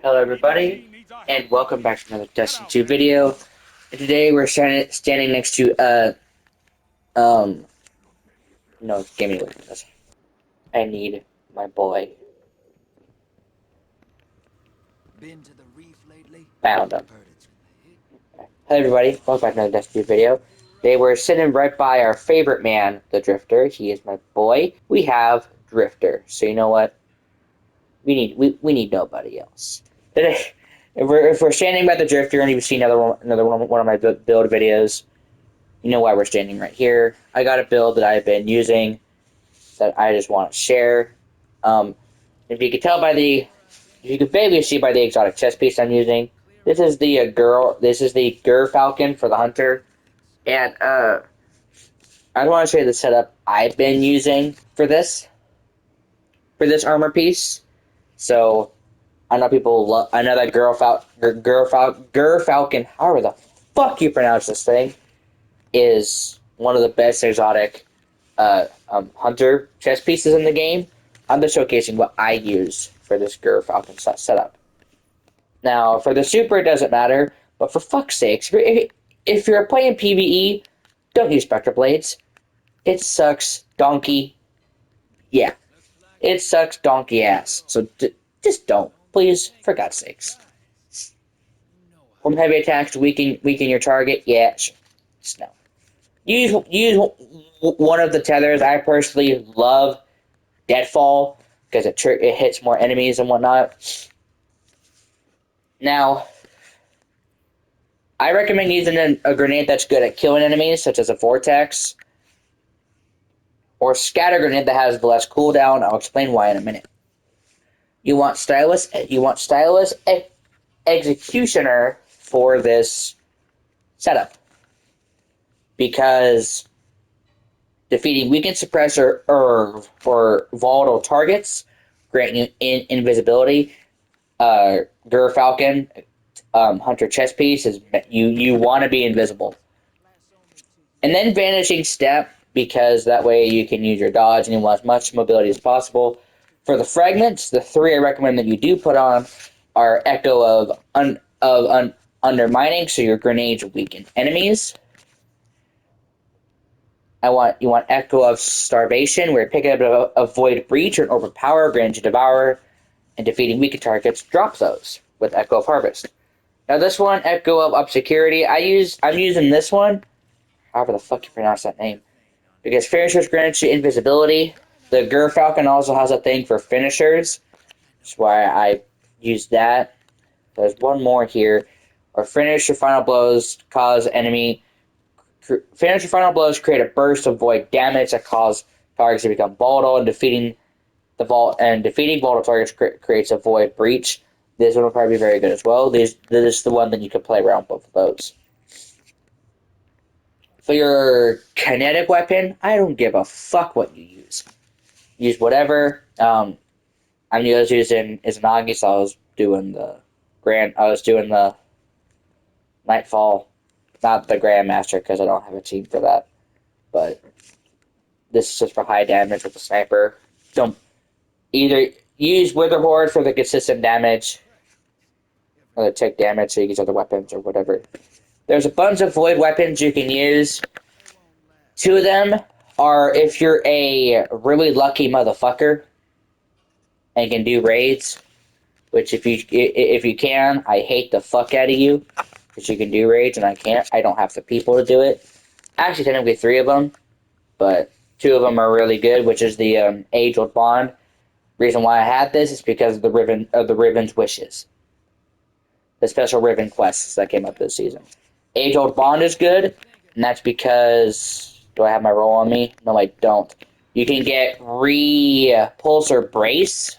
Hello everybody, and welcome back to another Destiny 2 video. And today we're standing next to, um, no, give me with this. I need my boy. Been to the reef lately? Found him. Heard it's Hello everybody, welcome back to another Destiny 2 video. Today we're sitting right by our favorite man, the Drifter. He is my boy. We have Drifter, so you know what? We need nobody else. Today, if we're standing by the Drifter and you've seen another one of my build videos, you know why we're standing right here. I got a build that I've been using that I just want to share. If you can tell by the, if you can maybe see by the exotic chest piece I'm using, this is the this is the gyrfalcon for the hunter, and I want to show you the setup I've been using for this armor piece. So I know people love. I know that gyrfalcon, however the fuck you pronounce this thing, is one of the best exotic hunter chest pieces in the game. I'm just showcasing what I use for this gyrfalcon setup. Now, for the super, it doesn't matter, but for fuck's sakes, if you're playing PvE, don't use Spectre Blades. It sucks donkey. Yeah, it sucks donkey ass. So just don't, please, for God's sakes. From heavy attacks to weaken your target, yeah, sure. Just no. Use one of the tethers. I personally love Deadfall because it hits more enemies and whatnot. Now, I recommend using a grenade that's good at killing enemies, such as a Vortex, or Scatter Grenade that has less cooldown. I'll explain why in a minute. You want Stylus Executioner for this setup because defeating weakened suppressor for volatile targets, granting you invisibility. Gyrfalcon, Hunter chest piece is you want to be invisible, and then Vanishing Step because that way you can use your dodge and you want as much mobility as possible. For the fragments, the three I recommend that you do put on are Echo of Undermining, so your grenades weaken enemies. You want Echo of Starvation, where picking up a Void Breach or an Overpower, grants you Devour, and defeating weakened targets drop those with Echo of Harvest. Now this one, Echo of Obscurity, I'm using this one, however the fuck you pronounce that name, because finishers grants you invisibility. The Gyrfalcon also has a thing for finishers, that's why I use that. There's one more here, or finish your final blows cause enemy. Finish your final blows create a burst of void damage that cause targets to become volatile, and defeating volatile targets creates a void breach. This one will probably be very good as well. This is the one that you can play around both of those. For your kinetic weapon, I don't give a fuck what you use. Use whatever. I'm just using Izanagi, so I was doing the Nightfall, not the Grandmaster, because I don't have a team for that. But this is just for high damage with the sniper. Don't either use Wither Horde for the consistent damage, or the tick damage, so you use other weapons or whatever. There's a bunch of void weapons you can use. Two of them are if you're a really lucky motherfucker and can do raids, which if you can, I hate the fuck out of you because you can do raids and I can't. I don't have the people to do it. Actually, technically three of them, but two of them are really good, which is the Age-Old Bond. Reason why I had this is because of the Riven's wishes, the special Riven quests that came up this season. Age-Old Bond is good, and that's because... Do I have my roll on me? No, I don't. You can get Repulsor Brace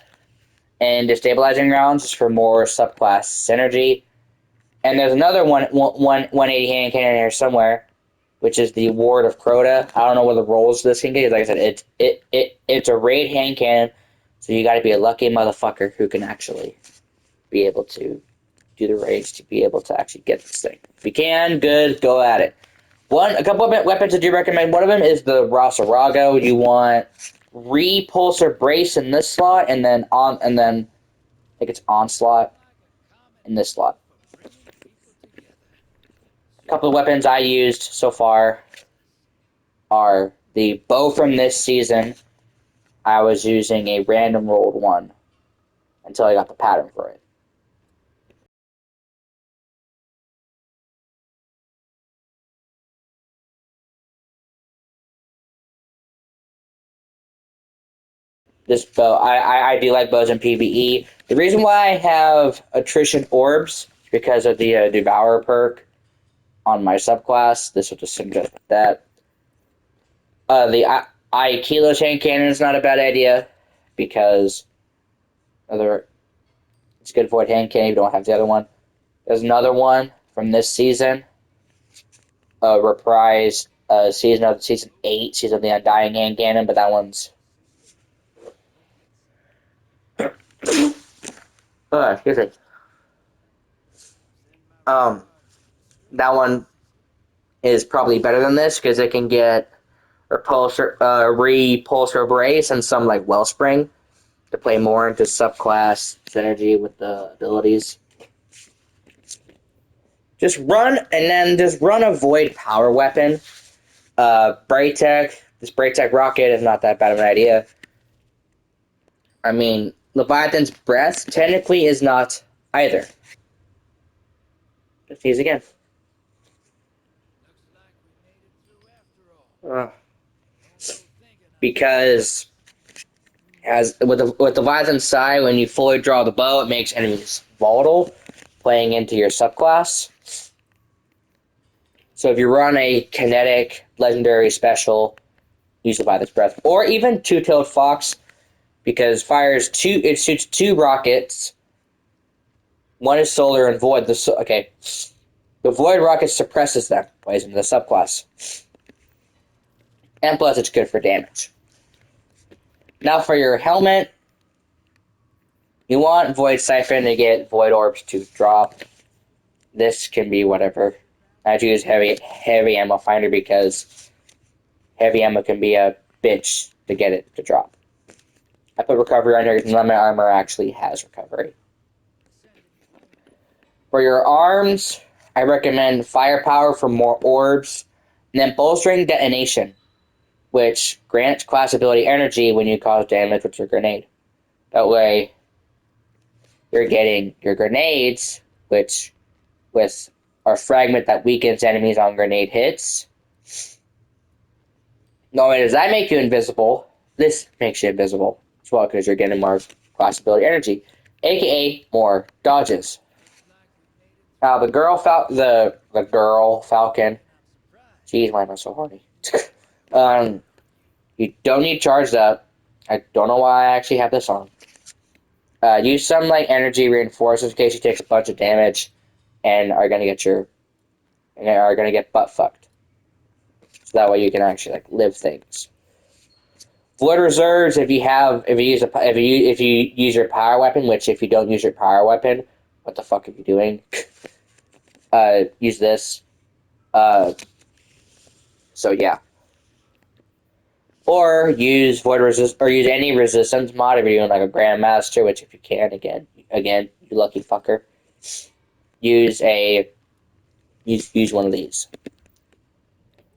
and Destabilizing Rounds for more subclass synergy. And there's another 180 hand cannon here somewhere, which is the Ward of Crota. I don't know what the rolls this can get. Like I said, it's a raid hand cannon, so you got to be a lucky motherfucker who can actually be able to do the raids to be able to actually get this thing. If you can, good, go at it. A couple of weapons I do recommend. One of them is the Rosarago. You want Repulsor Brace in this slot, and then I think it's Onslaught in this slot. A couple of weapons I used so far are the bow from this season. I was using a random rolled one until I got the pattern for it. This bow, I do like bows in PvE. The reason why I have attrition orbs is because of the Devour perk on my subclass. This will just suggest that. The I Kilos hand cannon is not a bad idea because it's good for hand cannon if you don't have the other one. There's another one from this season, reprise season 8, season of the Undying hand cannon, but that one's excuse me. Um, that one is probably better than this because it can get repulsor brace and some like wellspring to play more into subclass synergy with the abilities. Just run a void power weapon. This Braytech rocket is not that bad of an idea. I mean, Leviathan's breath technically is not either. Let's use again. Because as with the Leviathan Psi, when you fully draw the bow, it makes enemies volatile, playing into your subclass. So if you run a kinetic legendary special, use Leviathan's breath, or even two-tailed fox, because it shoots 2 rockets. One is solar and void. The void rocket suppresses them, plays into the subclass, and plus it's good for damage. Now for your helmet, you want Void Siphon to get Void Orbs to drop. This can be whatever. I use heavy ammo finder because heavy ammo can be a bitch to get it to drop. I put recovery on here because none of my armor actually has recovery. For your arms, I recommend firepower for more orbs, and then bolstering detonation, which grants class ability energy when you cause damage with your grenade. That way, you're getting your grenades, which with our fragment that weakens enemies on grenade hits. Not only does that make you invisible, this makes you invisible as well because you're getting more class ability energy, aka more dodges. Now the girl falcon. Jeez, why am I so horny? You don't need charged up. I don't know why I actually have this on. Use some like energy reinforcements in case she takes a bunch of damage and are gonna get butt fucked. So that way you can actually like live things. Void reserves if you use your power weapon, which if you don't use your power weapon, what the fuck are you doing? Use this. So yeah. Or use use any resistance mod if you're doing like a grandmaster, which if you can again, you lucky fucker. Use one of these.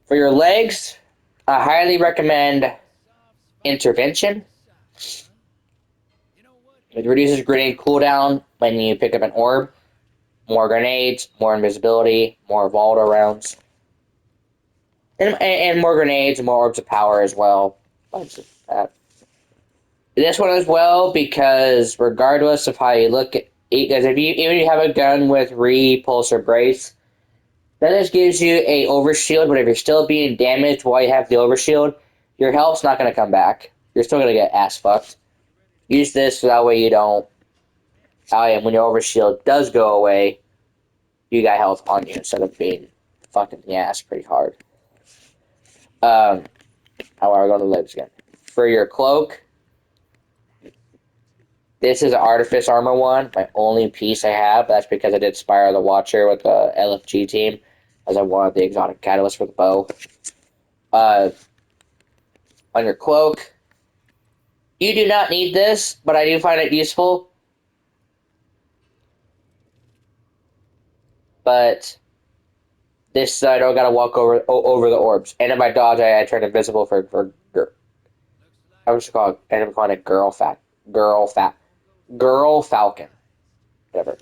For your legs, I highly recommend intervention. It reduces grenade cooldown when you pick up an orb. More grenades, more invisibility, more volatile rounds. And more grenades and more orbs of power as well. Bunch of that. This one as well, because regardless of how you look at it, because even if you have a gun with repulsor brace, that just gives you a overshield, but if you're still being damaged while you have the overshield, your health's not going to come back. You're still going to get ass fucked. Use this so that way you don't. When your overshield does go away, you got health on you instead of being fucking the ass pretty hard. However, go to the legs again. For your cloak, this is an Artifice Armor one, my only piece I have. That's because I did Spire the Watcher with the LFG team, as I wanted the exotic catalyst for the bow. On your cloak, you do not need this, but I do find it useful. but this I don't gotta walk over the orbs. And if I dodge, I turn invisible for I was called and I'm calling it girl falcon, whatever.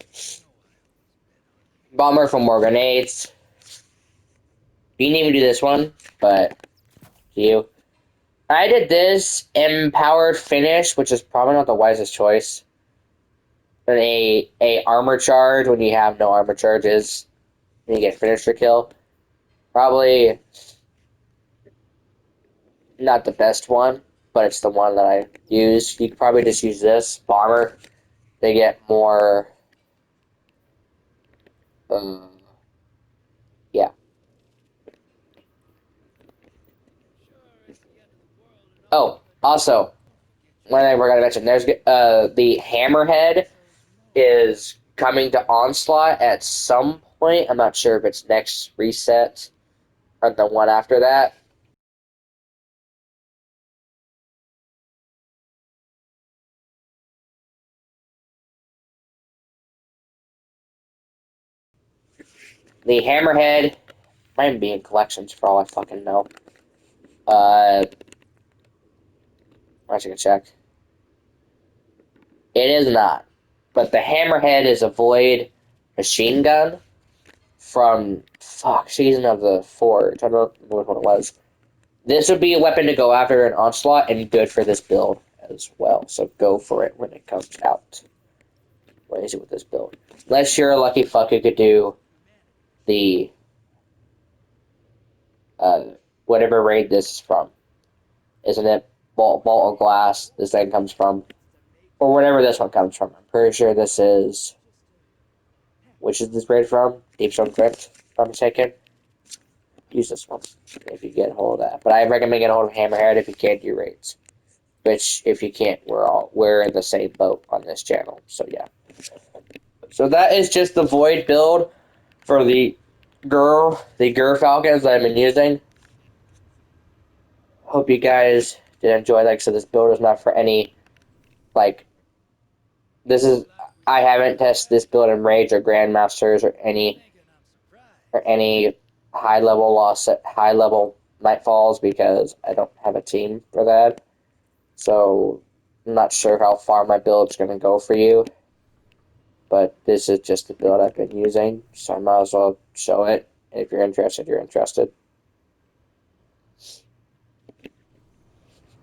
Bomber for more grenades. You didn't even do this one, but you. I did this empowered finish, which is probably not the wisest choice. And a armor charge when you have no armor charges, and you get finisher kill. Probably not the best one, but it's the one that I use. You could probably just use this bomber. They get more. Uh, yeah. Oh, also, one thing I forgot to mention. There's the hammerhead is coming to onslaught at some point. I'm not sure if it's next reset or the one after that. The hammerhead might be in collections for all I fucking know. I should check. It is not. But the hammerhead is a void machine gun from season of the Forge. I don't know what it was. This would be a weapon to go after an onslaught and good for this build as well. So go for it when it comes out. What is it with this build? Unless you're a lucky fuck who could do the uh, whatever raid this is from. Isn't it Vault of Glass this thing comes from? Or whatever this one comes from. I'm pretty sure this is... Which is this raid from? Deepstone Crypt, if I'm mistaken. Use this one if you get a hold of that. But I recommend getting a hold of Hammerhead if you can't do raids. Which, if you can't, we're in the same boat on this channel. So yeah. So that is just the Void build for the gyrfalcons that I've been using. Hope you guys did enjoy. Like I said, this build is not for any, like, this is, I haven't tested this build in Rage or Grandmasters or any high level nightfalls because I don't have a team for that. So I'm not sure how far my build's gonna go for you. But this is just the build I've been using, so I might as well show it. If you're interested, you're interested.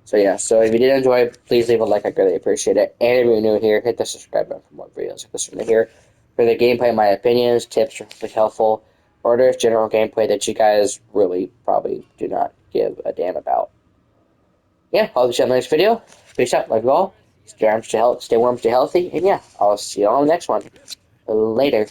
So yeah, so if you did enjoy, please leave a like. I greatly appreciate it. And if you're new here, hit the subscribe button for more videos like this from here. For the gameplay, my opinions, tips are hopefully helpful, or there's general gameplay that you guys really probably do not give a damn about. Yeah, I'll see you on the next video. Peace out, love you all. Stay warm, stay healthy, and yeah, I'll see you all on the next one. Later.